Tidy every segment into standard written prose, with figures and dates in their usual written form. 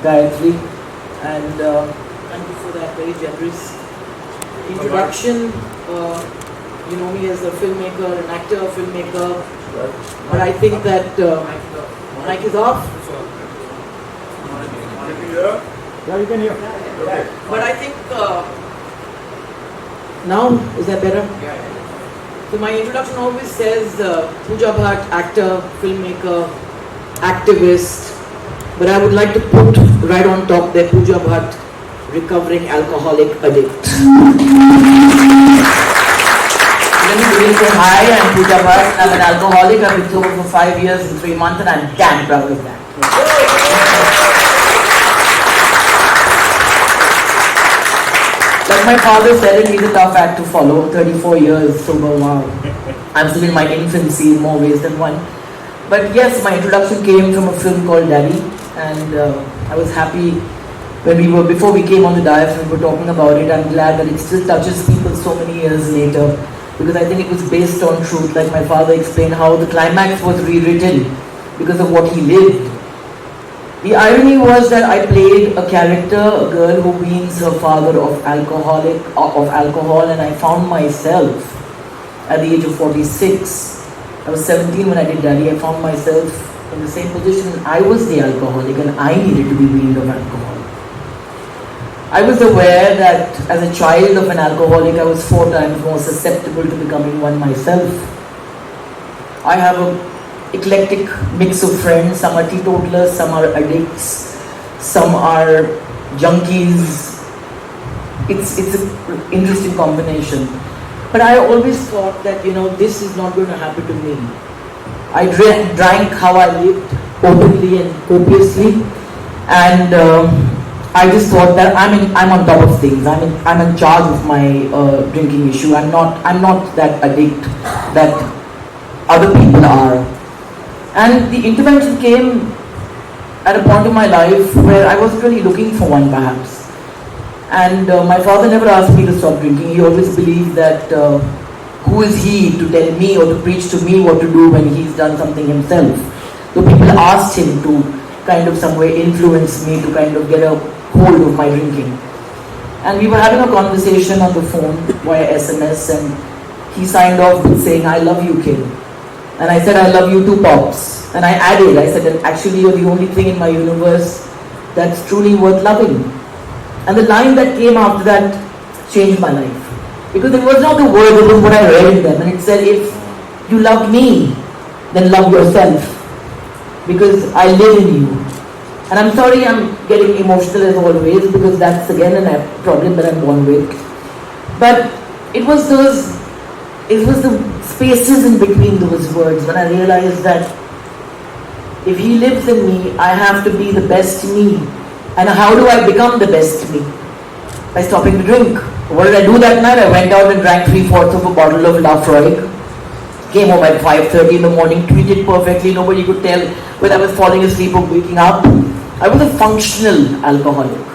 Gayatri, and for that very generous introduction. You know me as a filmmaker, an actor, a filmmaker, but I think that mic is off. Yeah, you can hear. But I think now, is that better? So my introduction always says Puja Bhatt, actor, filmmaker, activist, but I would like to put right on top there Puja Bhatt, recovering alcoholic addict. Let me begin say hi, I'm Puja Bhatt. I'm an alcoholic. I've been sober for 5 years and 3 months, and I'm damn proud of that. Like my father said, it is a tough act to follow. 34 years sober, wow. I'm still in my infancy in more ways than one. But yes, my introduction came from a film called Daddy, and I was happy when before we came on the dais, we were talking about it. I'm glad that it still touches people so many years later, because I think it was based on truth. Like my father explained how the climax was rewritten because of what he lived. The irony was that I played a character, a girl who weans her father of alcohol, and I found myself at the age of 46. I was 17 when I did Daddy. I found myself in the same position. I was the alcoholic and I needed to be weaned of alcohol. I was aware that as a child of an alcoholic, I was 4 times more susceptible to becoming one myself. I have an eclectic mix of friends. Some are teetotalers, some are addicts, some are junkies. It's an interesting combination. But I always thought that, this is not going to happen to me. I drank how I lived, openly and copiously, and I just thought that I'm on top of things. I'm in charge of my drinking issue. I'm not that addict that other people are. And the intervention came at a point in my life where I wasn't really looking for one, perhaps. And my father never asked me to stop drinking. He always believed that who is he to tell me or to preach to me what to do when he's done something himself. So people asked him to kind of some way influence me to kind of get a hold of my drinking. And we were having a conversation on the phone via SMS, and he signed off with saying, "I love you, kid." And I said, "I love you too, Pops." And I added, I said, "Actually, you're the only thing in my universe that's truly worth loving." And the line that came after that changed my life. Because it was not the word, it was what I read in them. And it said, if you love me, then love yourself. Because I live in you. And I'm sorry I'm getting emotional as always, because that's again a problem that I'm born with. But it was the spaces in between those words when I realized that if he lives in me, I have to be the best me. And how do I become the best me? By stopping to drink. What did I do that night? I went out and drank 3/4 of a bottle of Lafroig. Came home at 5:30 in the morning, tweeted perfectly. Nobody could tell whether I was falling asleep or waking up. I was a functional alcoholic.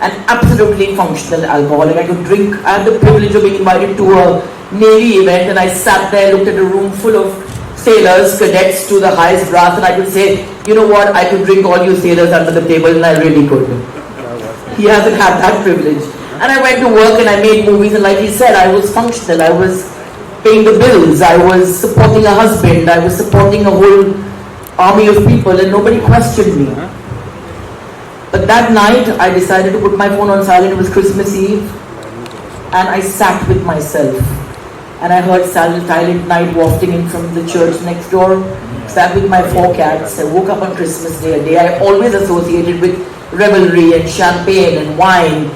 An absolutely functional alcoholic. I could drink. I had the privilege of being invited to a Navy event, and I sat there, looked at a room full of sailors, cadets to the highest brass, and I could say, you know what, I could drink all you sailors under the table, and I really could. He hasn't had that privilege. And I went to work and I made movies, and like he said, I was functional. I was paying the bills, I was supporting a husband, I was supporting a whole army of people, and nobody questioned me. But that night, I decided to put my phone on silent. It was Christmas Eve, and I sat with myself. And I heard Silent Night wafting in from the church next door. Sat with my 4 cats. I woke up on Christmas Day, a day I always associated with revelry and champagne and wine.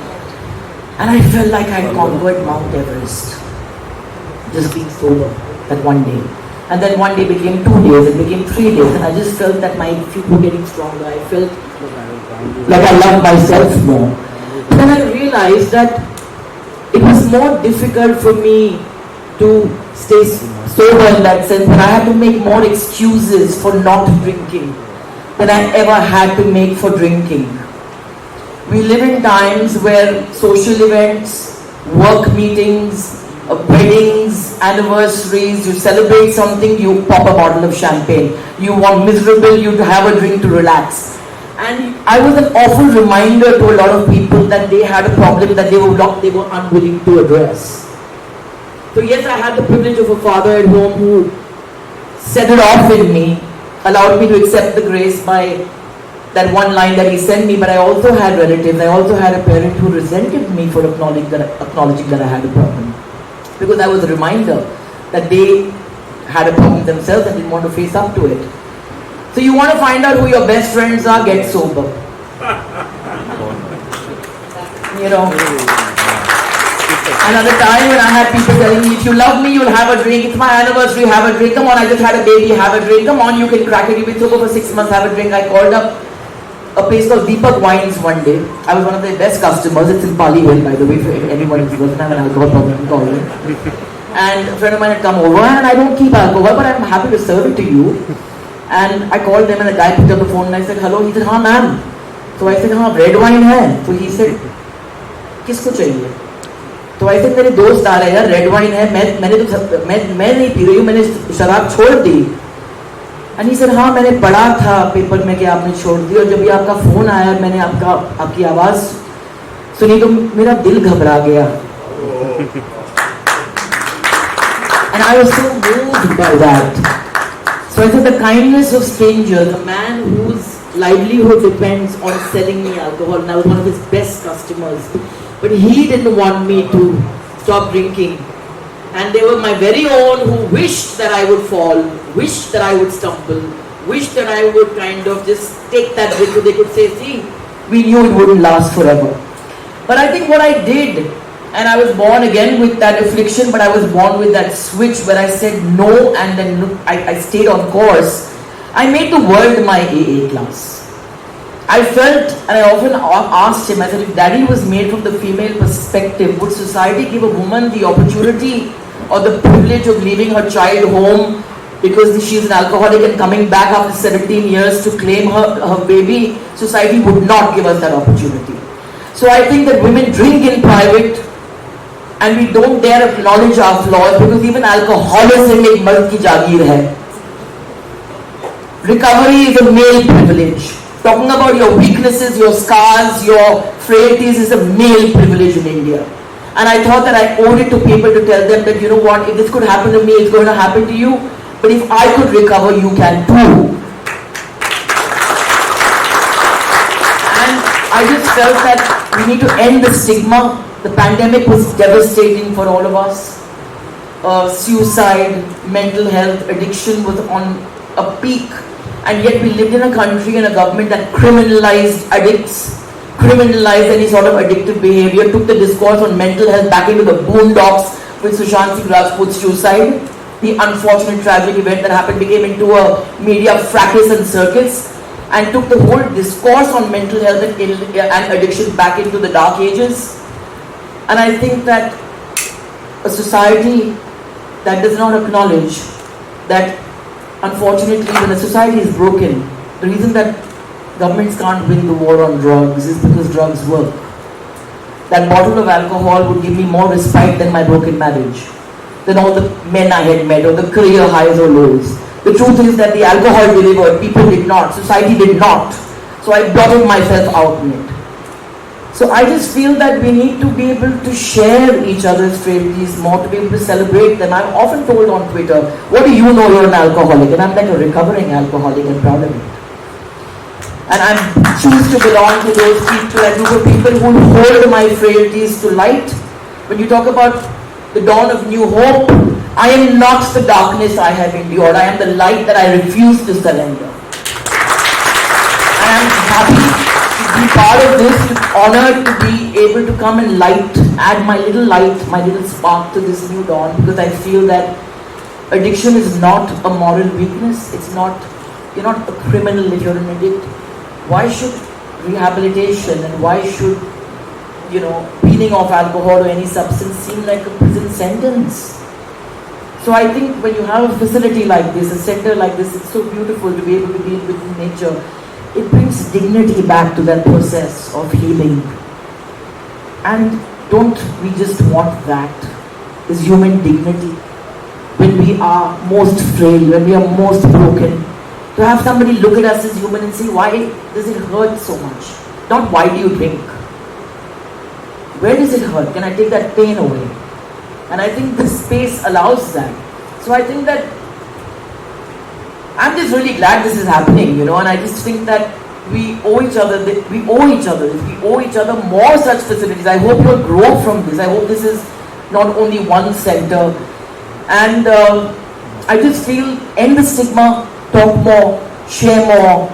And I felt like I'd conquered Mount Everest. Just being sober that one day. And then one day became 2 days, it became 3 days, and I just felt that my feet were getting stronger. I felt like I loved myself more. But then I realized that it was more difficult for me to stay sober in that sense, but I had to make more excuses for not drinking than I ever had to make for drinking. We live in times where social events, work meetings, weddings, anniversaries, you celebrate something, you pop a bottle of champagne. You want miserable, you have a drink to relax. And I was an awful reminder to a lot of people that they had a problem that they were unwilling to address. So yes, I had the privilege of a father at home who set it off in me, allowed me to accept the grace by that one line that he sent me, but I also had relatives, I also had a parent who resented me for acknowledging that I had a problem. Because I was a reminder that they had a problem themselves and didn't want to face up to it. So you want to find out who your best friends are, get sober. You know. Another time when I had people telling me, if you love me, you'll have a drink. It's my anniversary, have a drink. Come on, I just had a baby, have a drink. Come on, you can crack it. You've been sober for 6 months, have a drink. I called up a place called Deepak Wines one day. I was one of their best customers. It's in Pali Hill, by the way, for anyone who doesn't have an alcohol problem, call it. And a friend of mine had come over, and I don't keep alcohol, but I'm happy to serve it to you. And I called them, and the guy picked up the phone, and I said, hello. He said, हाँ ma'am. So I said, हाँ, red wine है. So he said, किसको चाहिए? तो I said, मेरे दोस्त आ रहे हैं, red wine है. मैं नहीं पी रही हूँ, मैंने शराब छोड़ दी. And he said, हाँ, मैंने पढ़ा था पेपर में कि आपने छोड़ दी, और जब ये आपका फोन आया, मैंने आपकी आवाज सुनी तो मेरा दिल घबरा गया. And I was so moved by that. So I said, the kindness of strangers, a man whose livelihood depends on selling me alcohol, and I was one of his best customers, but he didn't want me to stop drinking. And they were my very own who wished that I would fall, wished that I would stumble, wished that I would kind of just take that risk so they could say, see, we knew it wouldn't last forever. But I think what I did, and I was born again with that affliction, but I was born with that switch where I said no, and then I stayed on course. I made the world my AA class. I felt, and I often asked him, I said, if daddy was made from the female perspective, would society give a woman the opportunity or the privilege of leaving her child home because she's an alcoholic and coming back after 17 years to claim her baby? Society would not give us that opportunity. So I think that women drink in private, and we don't dare acknowledge our flaws, because even alcoholism is mard ki jaagir hai. Recovery is a male privilege. Talking about your weaknesses, your scars, your frailties is a male privilege in India. And I thought that I owed it to people to tell them that, you know what, if this could happen to me, it's going to happen to you. But if I could recover, you can too. And I just felt that we need to end the stigma. The pandemic was devastating for all of us. Suicide, mental health, addiction was on a peak. And yet we lived in a country and a government that criminalized addicts, criminalized any sort of addictive behavior, took the discourse on mental health back into the boondocks with Sushant Singh Rajput's suicide. The unfortunate tragic event that happened became into a media fracas and circus, and took the whole discourse on mental health and addiction back into the dark ages. And I think that a society that does not acknowledge that, unfortunately, when a society is broken, the reason that governments can't win the war on drugs is because drugs work. That bottle of alcohol would give me more respite than my broken marriage, than all the men I had met, or the career highs or lows. The truth is that the alcohol delivered, people did not, society did not. So I blotted myself out in it. So I just feel that we need to be able to share each other's frailties more, to be able to celebrate them. I'm often told on Twitter, what do you know, you're an alcoholic? And I'm like a recovering alcoholic and proud of it. And I choose to belong to those people, a group of people who hold my frailties to light. When you talk about the dawn of new hope, I am not the darkness I have endured. I am the light that I refuse to surrender. I am happy to be part of this, honored to be able to come and add my little light, my little spark to this new dawn, because I feel that addiction is not a moral weakness. It's not, you're not a criminal if you're an addict. Why should rehabilitation and why should, weaning off alcohol or any substance seem like a prison sentence? So I think when you have a facility like this, a center like this, it's so beautiful to be able to deal with nature. It brings dignity back to that process of healing. And don't we just want that? Is human dignity. When we are most frail, when we are most broken, To have somebody look at us as human and say, why does it hurt so much? Not why do you drink? Where does it hurt? Can I take that pain away? And I think this space allows that. So I think that I'm just really glad this is happening, and I just think that we owe each other, we owe each other more such facilities. I hope you'll grow from this. I hope this is not only one center. And I just feel, end the stigma, talk more, share more,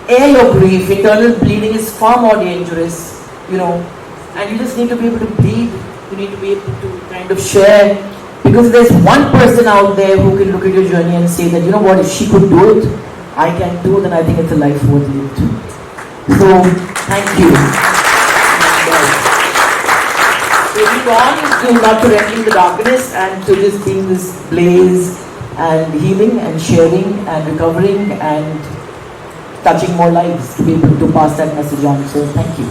air your grief. Internal bleeding is far more dangerous, and you just need to be able to bleed. You need to be able to kind of share, because there's one person out there who can look at your journey and say that, what, if she could do it, I can do it, then I think it's a life worth lived. So, thank you. Moving on to not surrendering the darkness and to just being this blaze and healing and sharing and recovering and touching more lives, to be able to pass that message on. So, thank you.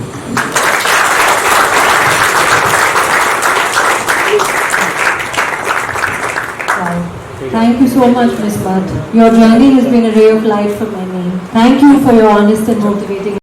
Thank you so much, Ms. Bhatt. Your journey has been a ray of light for many. Thank you for your honest and motivating